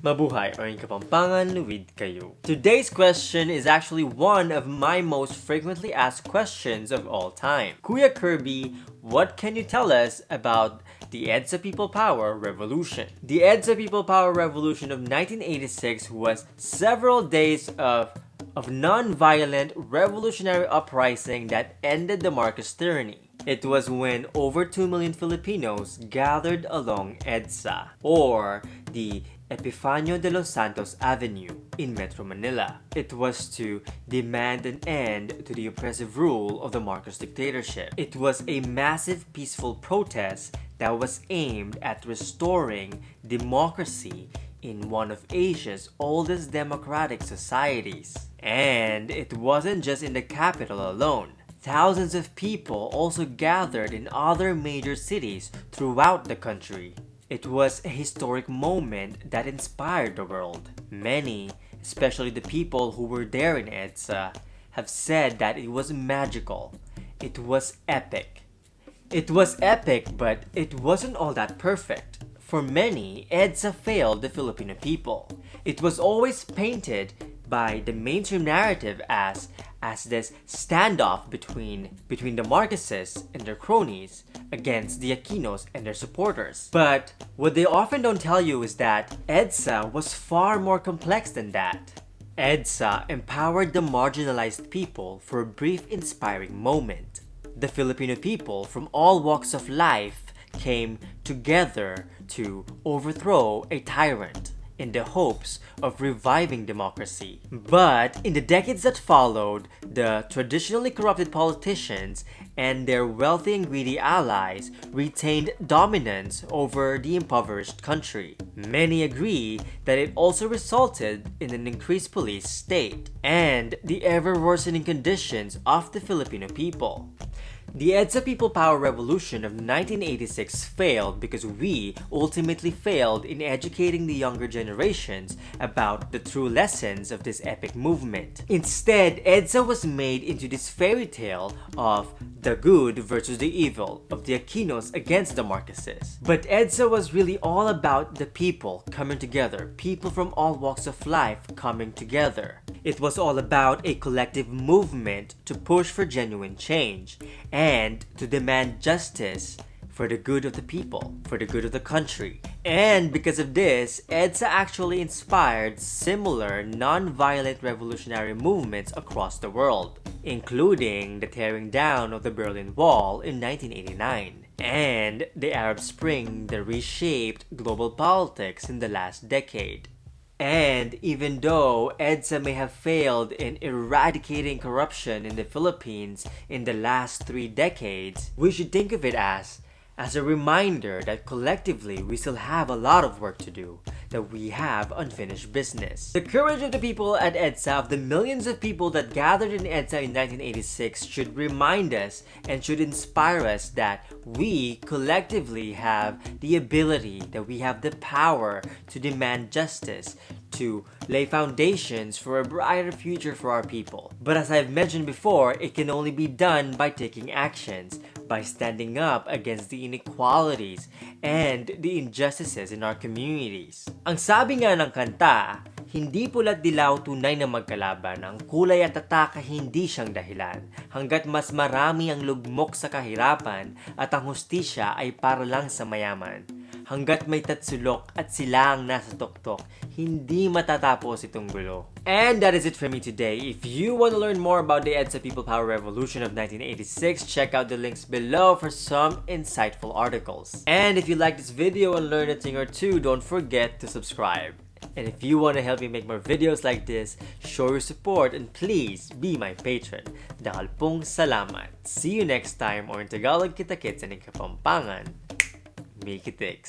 Mabuhay o yung Kapampangan Luwid kayo. Today's question is actually one of my most frequently asked questions of all time. Kuya Kirby, what can you tell us about the EDSA People Power Revolution? The EDSA People Power Revolution of 1986 was several days of non-violent revolutionary uprising that ended the Marcos tyranny. It was when over 2 million Filipinos gathered along EDSA, or the Epifanio de los Santos Avenue in Metro Manila. It was to demand an end to the oppressive rule of the Marcos dictatorship. It was a massive peaceful protest that was aimed at restoring democracy in one of Asia's oldest democratic societies. And it wasn't just in the capital alone. Thousands of people also gathered in other major cities throughout the country. It was a historic moment that inspired the world. Many, especially the people who were there in EDSA, have said that it was magical. It was epic. It was epic, but it wasn't all that perfect. For many, EDSA failed the Filipino people. It was always painted by the mainstream narrative as this standoff between the Marcoses and their cronies against the Aquinos and their supporters. But what they often don't tell you is that EDSA was far more complex than that. EDSA empowered the marginalized people for a brief inspiring moment. The Filipino people from all walks of life came together to overthrow a tyrant in the hopes of reviving democracy. But in the decades that followed, the traditionally corrupted politicians and their wealthy and greedy allies retained dominance over the impoverished country. Many agree that it also resulted in an increased police state and the ever-worsening conditions of the Filipino people. The EDSA People Power Revolution of 1986 failed because we ultimately failed in educating the younger generations about the true lessons of this epic movement. Instead, EDSA was made into this fairy tale of the good versus the evil, of the Aquinos against the Marcoses. But EDSA was really all about the people coming together, people from all walks of life coming together. It was all about a collective movement to push for genuine change and to demand justice for the good of the people, for the good of the country. And because of this, EDSA actually inspired similar non-violent revolutionary movements across the world, including the tearing down of the Berlin Wall in 1989 and the Arab Spring that reshaped global politics in the last decade. And even though EDSA may have failed in eradicating corruption in the Philippines in the last 3 decades, we should think of it as a reminder that collectively we still have a lot of work to do, that we have unfinished business. The courage of the people at EDSA, of the millions of people that gathered in EDSA in 1986, should remind us and should inspire us that we collectively have the ability, that we have the power to demand justice, to lay foundations for a brighter future for our people. But as I've mentioned before, it can only be done by taking actions, by standing up against the inequalities and the injustices in our communities. Ang sabi nga ng kanta, hindi pula't dilaw tunay na magkalaban, ang kulay at tatak ay hindi siyang dahilan. Hanggat mas marami ang lugmok sa kahirapan at ang hustisya ay para lang sa mayaman. Hanggat may tatsulok at sila ang nasa tuktok, hindi matatapos itong gulo. And that is it for me today. If you want to learn more about the EDSA People Power Revolution of 1986, check out the links below for some insightful articles. And if you like this video and learned a thing or two, don't forget to subscribe. And if you want to help me make more videos like this, show your support and please be my patron. Dahil pong salamat. See you next time, or in Tagalog, kita-kits and in Kapampangan, Mikitix.